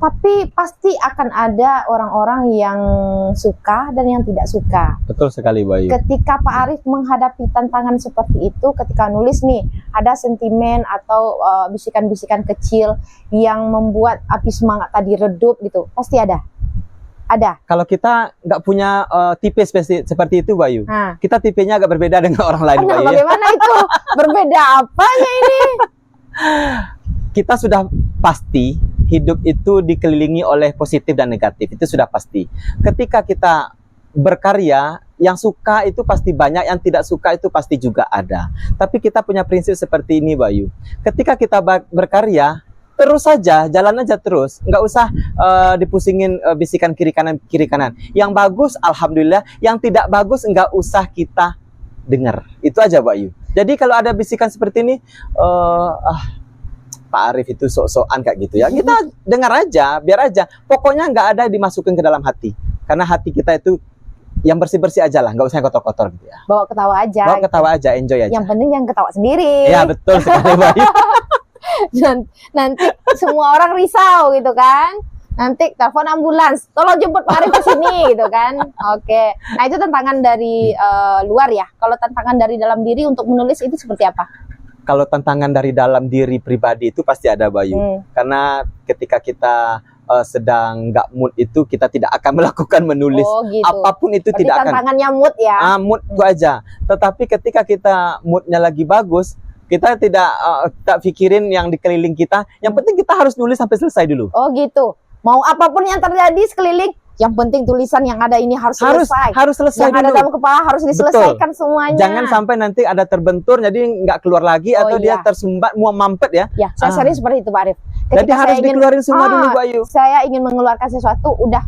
tapi pasti akan ada orang-orang yang suka dan yang tidak suka. Betul sekali, Bayu. Ketika Pak Arif menghadapi tantangan seperti itu, ketika nulis nih, ada sentimen atau bisikan-bisikan kecil yang membuat api semangat tadi redup gitu, pasti ada. Ada. Kalau kita nggak punya tipe seperti itu, Bayu, kita tipenya agak berbeda dengan orang lain, Bayu. Bagaimana itu? Berbeda apanya ini? Kita sudah pasti hidup itu dikelilingi oleh positif dan negatif, itu sudah pasti. Ketika kita berkarya, yang suka itu pasti banyak, yang tidak suka itu pasti juga ada. Tapi kita punya prinsip seperti ini, Bayu. Ketika kita berkarya, terus saja, jalan aja terus, nggak usah dipusingin bisikan kiri kanan. Yang bagus, alhamdulillah. Yang tidak bagus, nggak usah kita dengar. Itu aja, Bayu. Jadi kalau ada bisikan seperti ini, Pak Arif itu sok-sokan kayak gitu ya, kita dengar aja, biar aja. Pokoknya nggak ada dimasukin ke dalam hati, karena hati kita itu yang bersih-bersih aja lah, nggak usah yang kotor-kotor gitu ya. Bawa ketawa aja. Bawa ketawa aja, enjoy aja. Yang penting jangan ketawa sendiri. Ya betul sekali, Bayu. Nanti semua orang risau gitu kan. Nanti telepon ambulans, tolong jemput Pak Arif ke sini gitu kan. Oke. Nah itu tantangan dari luar ya. Kalau tantangan dari dalam diri untuk menulis itu seperti apa? Kalau tantangan dari dalam diri pribadi itu pasti ada, Bayu. Karena ketika kita sedang nggak mood itu, kita tidak akan melakukan menulis. Oh, gitu. Apapun itu. Berarti tidak akan. Tantangannya mood ya? Mood itu aja. Tetapi ketika kita moodnya lagi bagus, kita tidak pikirin yang dikeliling kita. Yang penting kita harus nulis sampai selesai dulu. Oh gitu. Mau apapun yang terjadi sekeliling, Yang penting tulisan yang ada ini harus Harus selesai Yang ada dulu. dalam kepala harus diselesaikan semuanya. Jangan sampai nanti ada terbentur jadi nggak keluar lagi Oh, atau dia iya. tersumbat mau mampet ya. Ya, saya sering seperti itu Pak Arif. Jadi harus dikeluarin semua dulu Bu Ayu. Saya ingin mengeluarkan sesuatu, udah,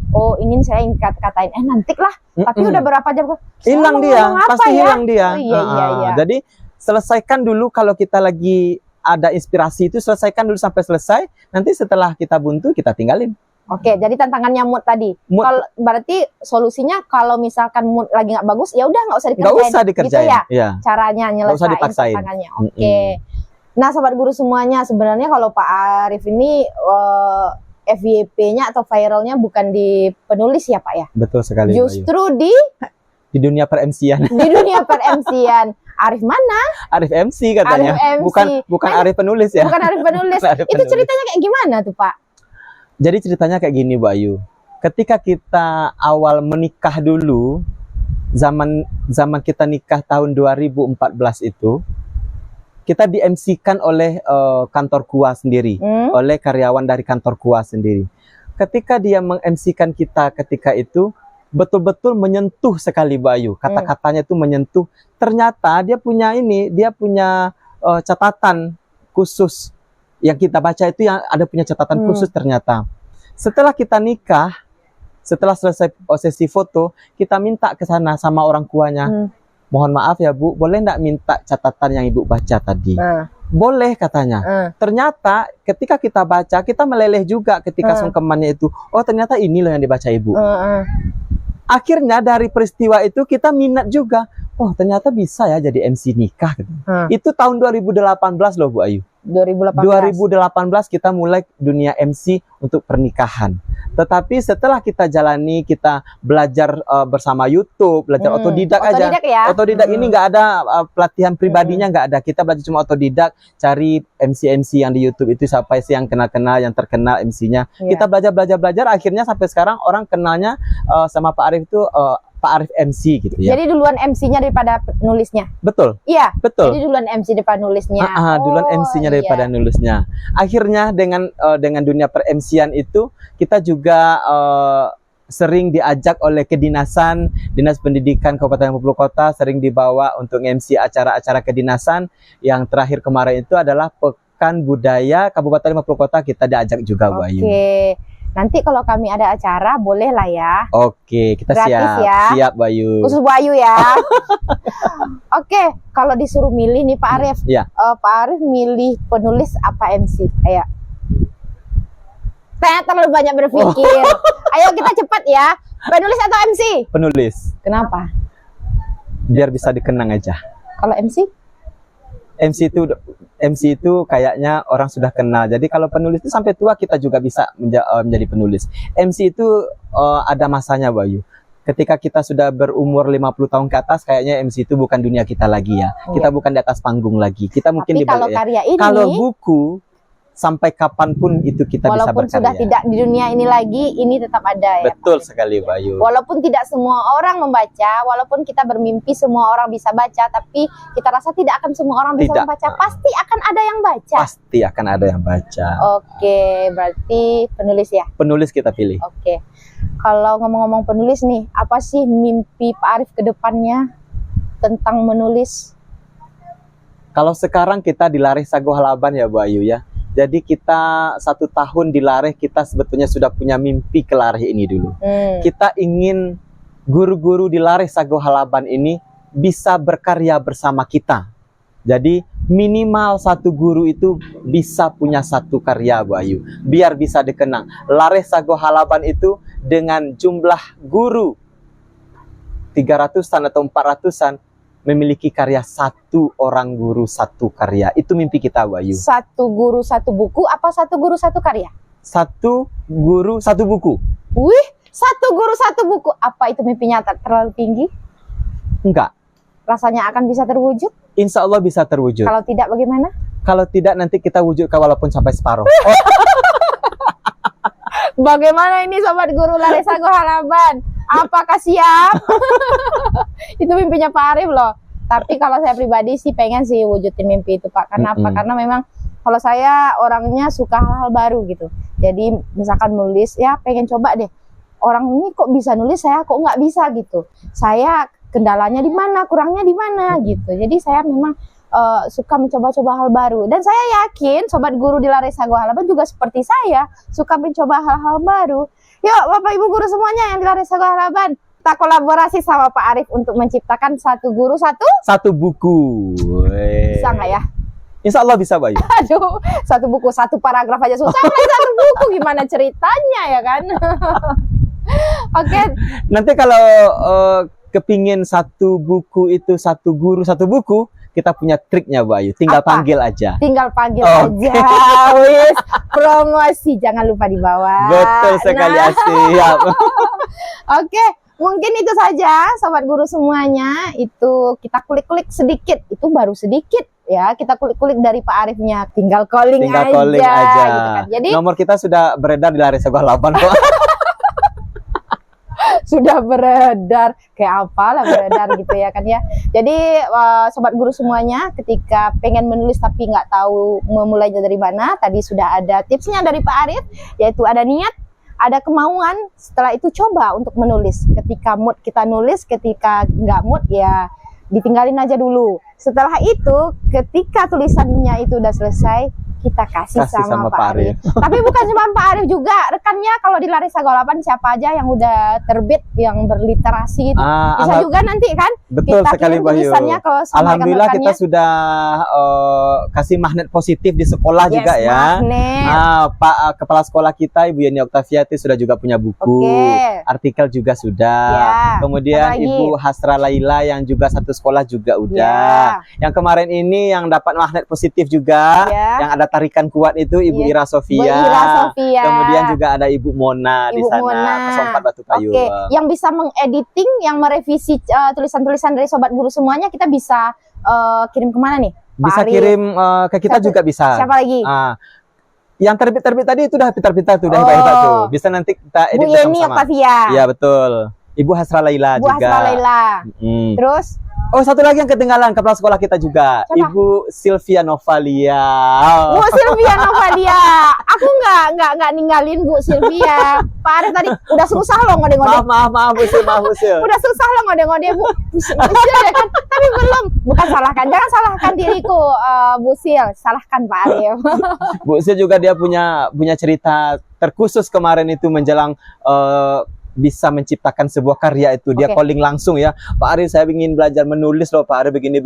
saya ingin katain, nanti lah. Tapi udah berapa jam hilang dia, pasti hilang dia. Oh, iya. Jadi selesaikan dulu kalau kita lagi ada inspirasi itu, selesaikan dulu sampai selesai. Nanti setelah kita buntu kita tinggalin. Oke, jadi tantangannya mood tadi. Mood. Kalau berarti solusinya kalau misalkan mood lagi nggak bagus, ya udah nggak usah dikerjain. Nggak usah dikerjain. Gitu ya? Iya. Caranya Nggak usah nyelesain dipaksain. tantangannya. Oke. Nah, sobat guru semuanya, sebenarnya kalau Pak Arif ini FYP-nya atau viralnya bukan di penulis ya Pak ya? Betul sekali Bu Ayu. Justru di Di dunia per-MC-an. di dunia per-MC-an. Arif mana? Arif MC katanya. Arif MC. Bukan Arif penulis ya. Bukan Arif penulis. Arif Itu penulis. ceritanya kayak gimana tuh Pak? Jadi ceritanya kayak gini Bu Ayu. Ketika kita awal menikah dulu, zaman kita nikah tahun 2014 itu, kita di-MC-kan oleh kantor KUA sendiri, oleh karyawan dari kantor KUA sendiri. Ketika dia meng-MC-kan kita ketika itu, betul-betul menyentuh sekali Bu Ayu. Kata-katanya itu menyentuh. Ternyata dia punya catatan khusus. Yang kita baca itu yang ada punya catatan khusus ternyata. Setelah kita nikah, setelah selesai sesi foto, kita minta ke sana sama orang tuanya. Mohon maaf ya Bu, boleh nggak minta catatan yang Ibu baca tadi? Boleh katanya. Ternyata ketika kita baca, kita meleleh juga ketika sungkemannya itu. Oh ternyata ini loh yang dibaca Ibu. Akhirnya dari peristiwa itu kita minat juga. Oh ternyata bisa ya jadi MC nikah. Itu tahun 2018 loh Bu Ayu. 2018 kita mulai dunia MC untuk pernikahan. Tetapi setelah kita jalani, kita belajar bersama YouTube, belajar otodidak aja. Ya? Otodidak ini nggak ada pelatihan pribadinya, nggak ada. Kita belajar cuma otodidak, cari MC yang di YouTube itu siapa sih yang kenal-kenal, yang terkenal MC-nya. Kita belajar, akhirnya sampai sekarang orang kenalnya sama Pak Arif itu Pak Arif MC gitu ya. Jadi duluan MC-nya daripada nulisnya. Betul. Iya. Betul. Jadi duluan MC daripada nulisnya. Duluan MC-nya daripada nulisnya. Akhirnya dengan dunia per-MC-an itu kita juga sering diajak oleh kedinasan, Dinas Pendidikan Kabupaten Bengkulu Kota, sering dibawa untuk MC acara-acara kedinasan. Yang terakhir kemarin itu adalah Pekan Budaya Kabupaten Bengkulu Kota, kita diajak juga Bu Ayu. Oke. Nanti kalau kami ada acara boleh lah ya. Oke, kita gratis siap. Ya. Siap Bu Ayu. Khusus Bu Ayu ya. Oke, kalau disuruh milih nih Pak Arif. Pak Arif milih penulis apa MC? Ayo. Saya terlalu banyak berpikir. Ayo kita cepat ya. Penulis atau MC? Penulis. Kenapa? Biar bisa dikenang aja. Kalau MC? MC itu kayaknya orang sudah kenal. Jadi kalau penulis itu sampai tua kita juga bisa menjadi penulis. MC itu ada masanya Bu Ayu. Ketika kita sudah berumur 50 tahun ke atas, kayaknya MC itu bukan dunia kita lagi ya. Kita bukan di atas panggung lagi. Kita mungkin tapi kalau karya ini, kalau buku sampai kapanpun itu kita bisa berkarya. Walaupun sudah tidak di dunia ini lagi, ini tetap ada ya. Betul sekali Bu Ayu. Walaupun tidak semua orang membaca, walaupun kita bermimpi semua orang bisa baca, tapi kita rasa tidak akan semua orang bisa membaca. Pasti akan ada yang baca. Pasti akan ada yang baca. Oke, berarti penulis ya? Penulis kita pilih. Oke. Kalau ngomong-ngomong penulis nih, apa sih mimpi Pak Arif ke depannya tentang menulis? Kalau sekarang kita di Lareh Sago Halaban ya Bu Ayu ya. Jadi kita 1 tahun di Lareh, kita sebetulnya sudah punya mimpi ke Lareh ini dulu. Kita ingin guru-guru di Lareh Sago Halaban ini bisa berkarya bersama kita. Jadi minimal 1 guru itu bisa punya 1 karya Bu Ayu. Biar bisa dikenang. Lareh Sago Halaban itu dengan jumlah guru 300-an atau 400-an memiliki karya 1 orang guru 1 karya. Itu mimpi kita Bu Ayu. 1 guru 1 buku apa 1 guru 1 karya? 1 guru 1 buku. Wih, 1 guru 1 buku. Apa itu mimpinya terlalu tinggi? Enggak. Rasanya akan bisa terwujud? Insya Allah bisa terwujud. Kalau tidak bagaimana? Kalau tidak nanti kita wujudkan walaupun sampai separuh. Bagaimana ini Sobat Guru Lareh Sago Halaban? Apakah siap? Itu mimpinya Pak Arif loh. Tapi kalau saya pribadi sih pengen sih wujudin mimpi itu Pak. Karena apa? Karena memang kalau saya orangnya suka hal-hal baru gitu. Jadi misalkan nulis ya pengen coba deh. orang ini kok bisa nulis, saya kok nggak bisa gitu. Saya kendalanya di mana, kurangnya di mana gitu. Jadi saya memang suka mencoba-coba hal baru. Dan saya yakin Sobat Guru di Lare Sago Halaban juga seperti saya, suka mencoba hal-hal baru. Yuk Bapak Ibu Guru semuanya yang di Lare Sago Halaban, kita kolaborasi sama Pak Arif untuk menciptakan satu guru satu buku. Bisa nggak ya? Insya Allah bisa, Bayu. Aduh, satu buku, satu paragraf aja susah, apalagi satu buku gimana ceritanya ya kan? Oke. Nanti kalau kepingin satu buku itu satu guru satu buku, kita punya triknya, Bayu. Tinggal Apa? panggil aja. Tinggal panggil Oke. aja, wis. Promosi jangan lupa dibawa. Betul sekali, Nah. siap. Oke, mungkin itu saja Sobat Guru semuanya. Itu kita kulik-kulik sedikit, itu baru sedikit ya. Kita kulik-kulik dari Pak Arifnya. Tinggal calling Tinggal aja. calling aja. Gitu kan. Jadi Nomor kita sudah beredar di Lare Sago Halaban kok. sudah beredar, kayak apalah beredar gitu ya kan ya. Jadi Sobat Guru semuanya, ketika pengen menulis tapi nggak tahu memulainya dari mana, tadi sudah ada tipsnya dari Pak Arif, yaitu ada niat, ada kemauan, setelah itu coba untuk menulis. Ketika mood kita nulis, ketika nggak mood ya ditinggalin aja dulu. Setelah itu, ketika tulisannya itu udah selesai, kita kasih sama Pak Arif. Tapi bukan cuma Pak Arif juga, rekannya kalau di Lare Sago Halaban siapa aja yang udah terbit, yang berliterasi itu. Bisa juga nanti kan Betul kita sekali, kirim Bayu. tulisannya ke sama Alhamdulillah kita rekan-rekannya. sudah kasih magnet positif di sekolah Yes, juga ya. magnet. Pak Kepala Sekolah kita Ibu Yeni Oktaviati sudah juga punya buku, Oke. artikel juga sudah. Ya, Kemudian apa lagi? Ibu Hasra Laila yang juga satu sekolah juga udah. Ya. Yang kemarin ini yang dapat magnet positif juga, Ya. yang ada tarikan kuat itu Ibu Ya. Ira Bu Sofia. Ira Sofia. Kemudian juga ada Ibu Mona di Ibu sana, Mona. 04 Batu Kayu. Oke, yang bisa mengediting, yang merevisi tulisan-tulisan dari Sobat Guru semuanya, kita bisa kirim kemana nih? Pak Bisa Arif. kirim ke kita Siapa- juga bisa. Siapa lagi? Yang terbit-terbit tadi itu udah pintar-pintar tuh, udah Oh. hebat-hebat tuh. Bisa nanti kita Bu edit Yeni bersama-sama. Octavia. Iya, betul. Ibu Hasra Laila Bu juga. Hasra Laila. Mm. Terus Oh, satu lagi yang ketinggalan, kepala sekolah kita juga. Siapa? Ibu Sylvia Novalia. Bu Sylvia Novalia. Aku nggak ninggalin Bu Sylvia. Pak Arif tadi udah susah loh ngode-ngode. Maaf, Bu Sil, maaf, Bu Sil. Udah susah loh ngode-ngode Bu Sil ya kan. Tapi belum. Bukan salahkan. Jangan salahkan diriku Bu Sil. Salahkan Pak Arif. Bu Sil juga dia punya cerita terkhusus kemarin itu menjelang bisa menciptakan sebuah karya itu. Dia Oke. calling langsung ya, Pak Arif saya ingin belajar menulis loh Pak Arif, begini.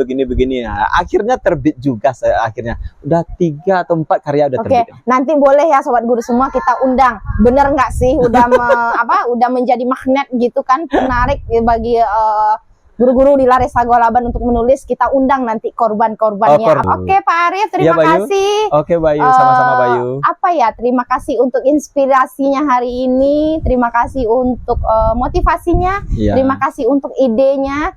Nah, akhirnya terbit juga saya akhirnya. Udah 3 atau 4 karya udah Oke, terbit. nanti boleh ya Sobat Guru semua kita undang. Bener nggak sih udah udah menjadi magnet gitu kan, penarik bagi guru-guru di Lare Sago Halaban untuk menulis. Kita undang nanti korban-korbannya. Oh, korban. Oke Pak Arif, Iya, terima Bayu. kasih. Oke, Bayu, sama-sama Bayu. Apa ya, terima kasih untuk inspirasinya hari ini, terima kasih untuk motivasinya, Iya. terima kasih untuk idenya,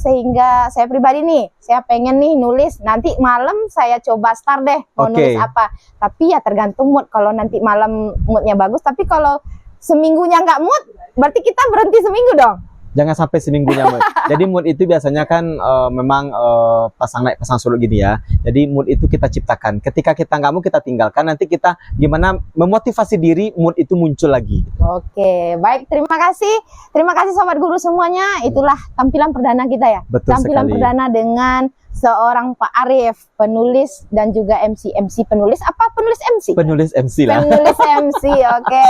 sehingga saya pribadi nih, saya pengen nih nulis, nanti malam saya coba start deh mau Oke. nulis apa, tapi ya tergantung mood. Kalau nanti malam moodnya bagus, tapi kalau seminggunya nggak mood, berarti kita berhenti seminggu dong. Jangan sampai seminggunya mood. Jadi mood itu biasanya kan memang pasang naik pasang surut gini ya. Jadi mood itu kita ciptakan. Ketika kita nggak mau kita tinggalkan. Nanti kita gimana memotivasi diri mood itu muncul lagi. Oke, baik, terima kasih Sobat Guru semuanya. Itulah tampilan perdana kita ya. Betul Tampilan sekali. perdana dengan seorang Pak Arif, penulis dan juga MC penulis apa penulis MC? Penulis MC lah. Penulis MC, oke.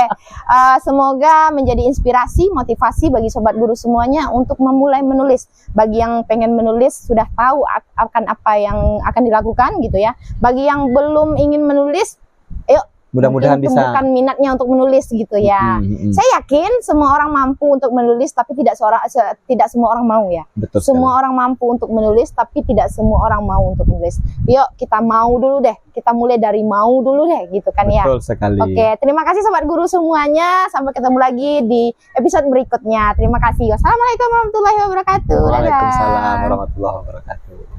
Semoga menjadi inspirasi, motivasi bagi Sobat Guru semuanya untuk memulai menulis. Bagi yang pengen menulis sudah tahu akan apa yang akan dilakukan gitu ya. Bagi yang belum ingin menulis, yuk Mudah-mudahan mungkin bisa. tumbuhkan minatnya untuk menulis gitu ya. Saya yakin semua orang mampu untuk menulis, tapi tidak semua orang mau ya. Betul Semua orang mampu untuk menulis, tapi tidak semua orang mau untuk menulis. Yuk kita mau dulu deh, kita mulai dari mau dulu deh gitu kan ya. Betul sekali. Oke, terima kasih Sobat Guru semuanya. Sampai ketemu lagi di episode berikutnya. Terima kasih. Wassalamualaikum warahmatullahi wabarakatuh. Dadah. Waalaikumsalam warahmatullahi wabarakatuh.